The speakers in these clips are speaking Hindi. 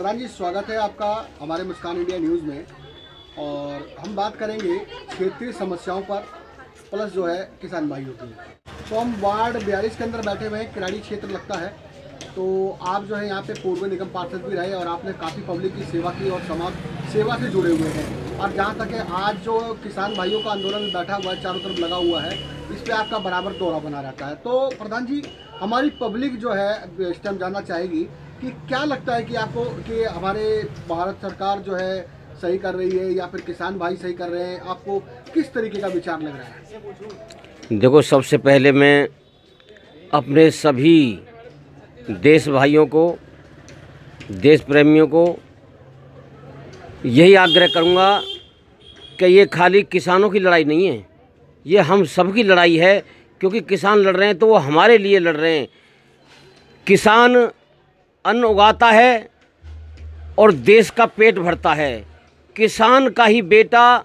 प्रधान जी, स्वागत है आपका हमारे मुस्कान इंडिया न्यूज़ में। और हम बात करेंगे क्षेत्रीय समस्याओं पर प्लस जो है किसान भाइयों की। तो हम वार्ड 42 के अंदर बैठे हुए हैं, किराड़ी क्षेत्र लगता है। तो आप जो है यहाँ पे पूर्व निगम पार्षद भी रहे और आपने काफ़ी पब्लिक की सेवा की और समाज सेवा से जुड़े हुए हैं। और जहाँ तक है आज जो किसान भाइयों का आंदोलन बैठा हुआ है, चारों तरफ लगा हुआ है, इस पर आपका बराबर दौरा बना रहता है। तो प्रधान जी, हमारी पब्लिक जो है इस टाइम जानना चाहेगी कि क्या लगता है कि आपको कि हमारे भारत सरकार जो है सही कर रही है या फिर किसान भाई सही कर रहे हैं? आपको किस तरीके का विचार लग रहा है? देखो, सबसे पहले मैं अपने सभी देश भाइयों को, देश प्रेमियों को यही आग्रह करूंगा कि ये खाली किसानों की लड़ाई नहीं है, ये हम सब की लड़ाई है। क्योंकि किसान लड़ रहे हैं तो वो हमारे लिए लड़ रहे हैं। किसान अन्न उगाता है और देश का पेट भरता है। किसान का ही बेटा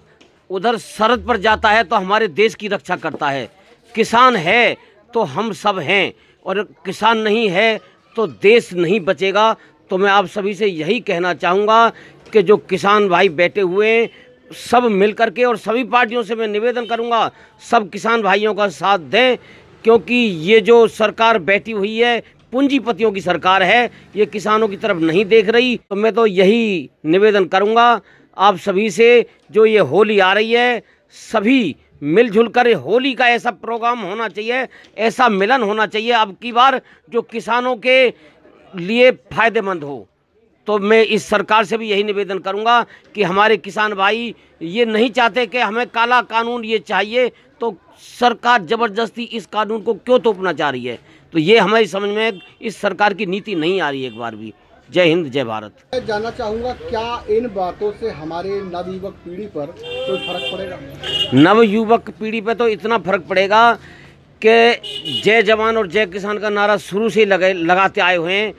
उधर सरहद पर जाता है तो हमारे देश की रक्षा करता है। किसान है तो हम सब हैं, और किसान नहीं है तो देश नहीं बचेगा। तो मैं आप सभी से यही कहना चाहूँगा कि जो किसान भाई बैठे हुए हैं, सब मिल कर के, और सभी पार्टियों से मैं निवेदन करूँगा सब किसान भाइयों का साथ दें। क्योंकि ये जो सरकार बैठी हुई है पूंजीपतियों की सरकार है, ये किसानों की तरफ नहीं देख रही। तो मैं तो यही निवेदन करूँगा आप सभी से, जो ये होली आ रही है, सभी मिलजुल कर होली का ऐसा प्रोग्राम होना चाहिए, ऐसा मिलन होना चाहिए अब की बार जो किसानों के लिए फ़ायदेमंद हो। तो मैं इस सरकार से भी यही निवेदन करूंगा कि हमारे किसान भाई ये नहीं चाहते कि हमें काला कानून ये चाहिए, तो सरकार ज़बरदस्ती इस कानून को क्यों थोपना चाह रही है? तो ये हमारी समझ में इस सरकार की नीति नहीं आ रही है एक बार भी। जय हिंद, जय भारत। मैं जानना चाहूँगा, क्या इन बातों से हमारे नवयुवक पीढ़ी पर कोई फर्क पड़ेगा? नवयुवक पीढ़ी पे तो इतना फर्क पड़ेगा कि जय जवान और जय किसान का नारा शुरू से लगाते आए हुए हैं।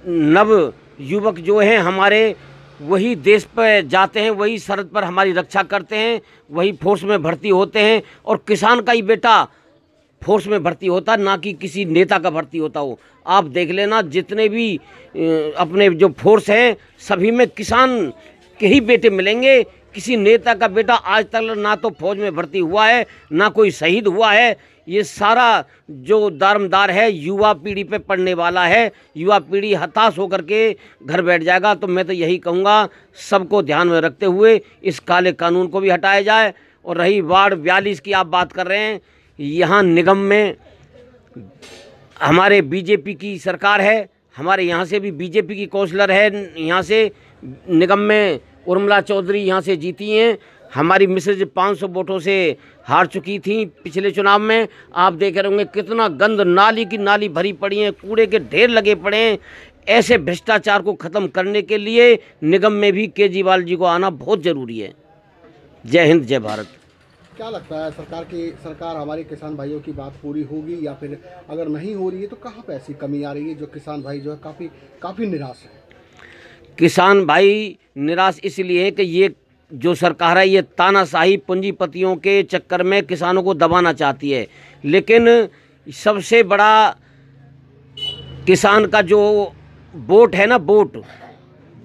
नव युवक जो हैं हमारे, वही देश पर जाते हैं, वही सरहद पर हमारी रक्षा करते हैं, वही फोर्स में भर्ती होते हैं। और किसान का ही बेटा फोर्स में भर्ती होता, ना कि किसी नेता का भर्ती होता हो। आप देख लेना, जितने भी अपने जो फोर्स हैं सभी में किसान के ही बेटे मिलेंगे। किसी नेता का बेटा आज तक ना तो फौज में भर्ती हुआ है, ना कोई शहीद हुआ है। ये सारा जो दारमदार है युवा पीढ़ी पे पड़ने वाला है। युवा पीढ़ी हताश होकर के घर बैठ जाएगा। तो मैं तो यही कहूँगा सबको ध्यान में रखते हुए इस काले कानून को भी हटाया जाए। और रही वार्ड 42 की आप बात कर रहे हैं, यहाँ निगम में हमारे बीजेपी की सरकार है, हमारे यहाँ से भी बीजेपी की काउंसलर है। यहाँ से निगम में उर्मिला चौधरी यहाँ से जीती हैं। हमारी मिसेज 500 वोटों से हार चुकी थी पिछले चुनाव में। आप देख रहे होंगे कितना गंद, नाली की नाली भरी पड़ी है, कूड़े के ढेर लगे पड़े हैं। ऐसे भ्रष्टाचार को ख़त्म करने के लिए निगम में भी केजरीवाल जी को आना बहुत ज़रूरी है। जय हिंद, जय भारत। क्या लगता है सरकार हमारे किसान भाइयों की बात पूरी होगी, या फिर अगर नहीं हो रही है तो कहाँ पे ऐसी कमी आ रही है जो किसान भाई जो है काफ़ी निराश है? किसान भाई निराश इसलिए है कि ये जो सरकार है ये तानाशाही पूंजीपतियों के चक्कर में किसानों को दबाना चाहती है। लेकिन सबसे बड़ा किसान का जो वोट है ना,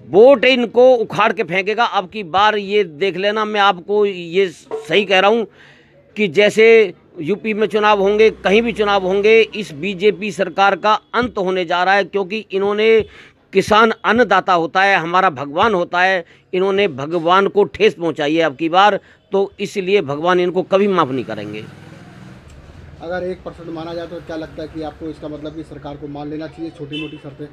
वोट इनको उखाड़ के फेंकेगा। अब की बार ये देख लेना, मैं आपको ये सही कह रहा हूँ कि जैसे यूपी में चुनाव होंगे, कहीं भी चुनाव होंगे, इस बीजेपी सरकार का अंत होने जा रहा है। क्योंकि इन्होंने, किसान अन्नदाता होता है, हमारा भगवान होता है, इन्होंने भगवान को ठेस पहुंचाई है अब की बार। तो इसलिए भगवान इनको कभी माफ़ नहीं करेंगे। अगर 1% माना जाए तो क्या लगता है कि आपको इसका मतलब कि सरकार को मान लेना चाहिए छोटी मोटी शर्तें?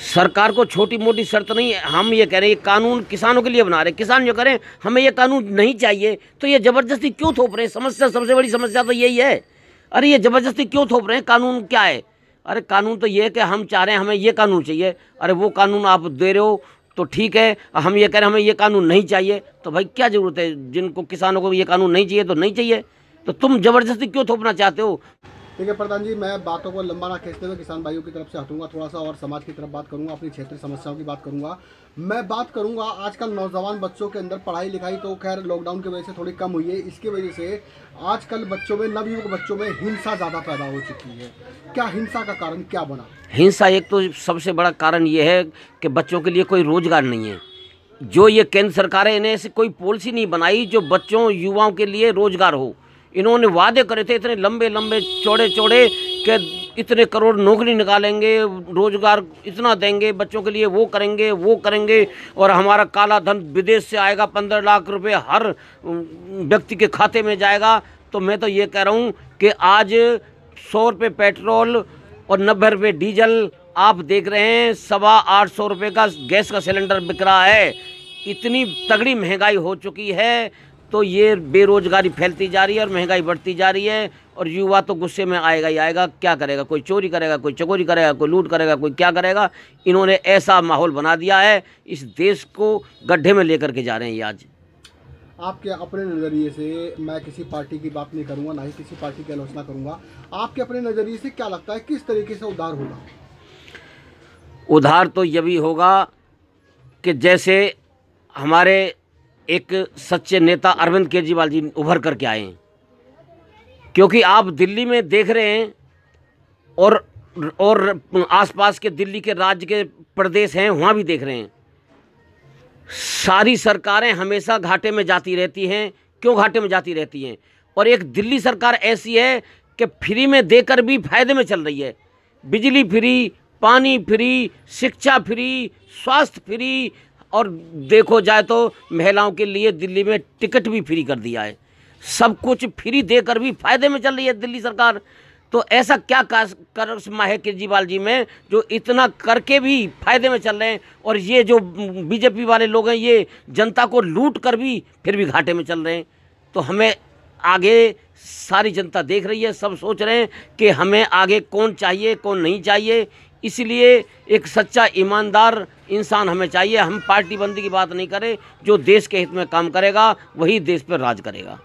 सरकार को छोटी मोटी शर्त नहीं, हम ये कह रहे हैं ये कानून किसानों के लिए बना रहे हैं। किसान जो करें हमें ये कानून नहीं चाहिए तो ये ज़बरदस्ती क्यों थोप रहे हैं? समस्या, सबसे बड़ी समस्या तो यही है। अरे ये ज़बरदस्ती क्यों थोप रहे हैं? कानून क्या है? अरे कानून तो ये है कि हम चाह रहे हैं हमें ये कानून चाहिए। अरे वो कानून आप दे रहे हो तो ठीक है, हम ये कह रहे हैं हमें ये कानून नहीं चाहिए, तो भाई क्या ज़रूरत है? जिनको किसानों को ये कानून नहीं चाहिए तो नहीं चाहिए, तो तुम ज़बरदस्ती क्यों थोपना चाहते हो? ठीक है प्रधान जी, मैं बातों को लंबा ना खींचते हुए किसान भाइयों की तरफ से हटूंगा, थोड़ा सा और समाज की तरफ बात करूंगा, अपनी क्षेत्रीय समस्याओं की बात करूंगा। मैं बात करूंगा आजकल नौजवान बच्चों के अंदर पढ़ाई लिखाई तो खैर लॉकडाउन की वजह से थोड़ी कम हुई है, इसकी वजह से आजकल बच्चों में, नवयुवक बच्चों में हिंसा ज़्यादा पैदा हो चुकी है। क्या हिंसा का कारण क्या बना? हिंसा एक तो सबसे बड़ा कारण ये है कि बच्चों के लिए कोई रोजगार नहीं है। जो ये केंद्र सरकार है, इन्हें ऐसी कोई पॉलिसी नहीं बनाई जो बच्चों युवाओं के लिए रोजगार हो। इन्होंने वादे करे थे इतने लंबे लंबे चौड़े चौड़े कि इतने करोड़ नौकरी निकालेंगे, रोजगार इतना देंगे बच्चों के लिए, वो करेंगे और हमारा काला धन विदेश से आएगा, 15 लाख रुपए हर व्यक्ति के खाते में जाएगा। तो मैं तो ये कह रहा हूँ कि आज 100 रुपये पेट्रोल और 90 रुपये डीजल आप देख रहे हैं, 850 रुपये का गैस का सिलेंडर बिक रहा है। इतनी तगड़ी महंगाई हो चुकी है, तो ये बेरोजगारी फैलती जा रही है और महंगाई बढ़ती जा रही है और युवा तो गुस्से में आएगा ही आएगा। क्या करेगा? कोई चोरी करेगा, कोई चकोरी करेगा, कोई लूट करेगा, कोई क्या करेगा। इन्होंने ऐसा माहौल बना दिया है, इस देश को गड्ढे में लेकर के जा रहे हैं ये आज। आपके अपने नज़रिए से, मैं किसी पार्टी की बात नहीं करूँगा, ना ही किसी पार्टी की आलोचना करूँगा, आपके अपने नज़रिए से क्या लगता है किस तरीके से उद्धार होगा? उधार तो ये भी होगा कि जैसे हमारे एक सच्चे नेता अरविंद केजरीवाल जी उभर करके आए हैं, क्योंकि आप दिल्ली में देख रहे हैं और आसपास के दिल्ली के राज्य के प्रदेश हैं, वहाँ भी देख रहे हैं, सारी सरकारें हमेशा घाटे में जाती रहती हैं। क्यों घाटे में जाती रहती हैं? और एक दिल्ली सरकार ऐसी है कि फ्री में देकर भी फायदे में चल रही है। बिजली फ्री, पानी फ्री, शिक्षा फ्री, स्वास्थ्य फ्री, और देखो जाए तो महिलाओं के लिए दिल्ली में टिकट भी फ्री कर दिया है। सब कुछ फ्री देकर भी फायदे में चल रही है दिल्ली सरकार। तो ऐसा क्या करिश्मा है केजरीवाल जी में जो इतना करके भी फायदे में चल रहे हैं, और ये जो बीजेपी वाले लोग हैं ये जनता को लूट कर भी फिर भी घाटे में चल रहे हैं। तो हमें आगे सारी जनता देख रही है, सब सोच रहे हैं कि हमें आगे कौन चाहिए, कौन नहीं चाहिए। इसलिए एक सच्चा ईमानदार इंसान हमें चाहिए। हम पार्टी बंदी की बात नहीं करें, जो देश के हित में काम करेगा वही देश पर राज करेगा।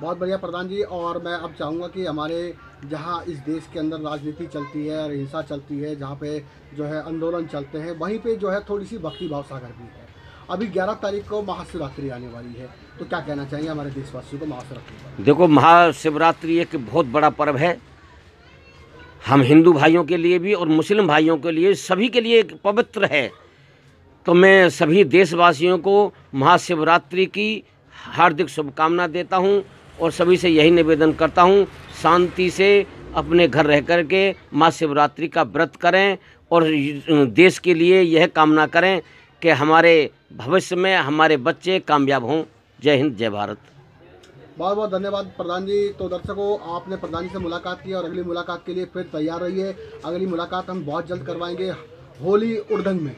बहुत बढ़िया प्रधान जी। और मैं अब चाहूँगा कि हमारे जहाँ इस देश के अंदर राजनीति चलती है और हिंसा चलती है, जहाँ पे जो है आंदोलन चलते हैं, वहीं पे जो है थोड़ी सी भक्ति भाव सागर भी है। अभी 11 तारीख को महाशिवरात्रि आने वाली है, तो क्या कहना चाहिए हमारे देशवासियों को महाशिवरात्रि पर? देखो, महाशिवरात्रि एक बहुत बड़ा पर्व है। हम हिंदू भाइयों के लिए भी और मुस्लिम भाइयों के लिए, सभी के लिए एक पवित्र है। तो मैं सभी देशवासियों को महाशिवरात्रि की हार्दिक शुभकामना देता हूं और सभी से यही निवेदन करता हूं, शांति से अपने घर रह कर के महाशिवरात्रि का व्रत करें और देश के लिए यह कामना करें कि हमारे भविष्य में हमारे बच्चे कामयाब हों। जय हिंद, जय भारत। बहुत बहुत धन्यवाद प्रधान जी। तो दर्शकों, आपने प्रधान जी से मुलाकात की और अगली मुलाकात के लिए फिर तैयार रहिए। अगली मुलाकात हम बहुत जल्द करवाएंगे होली उर्दंग में।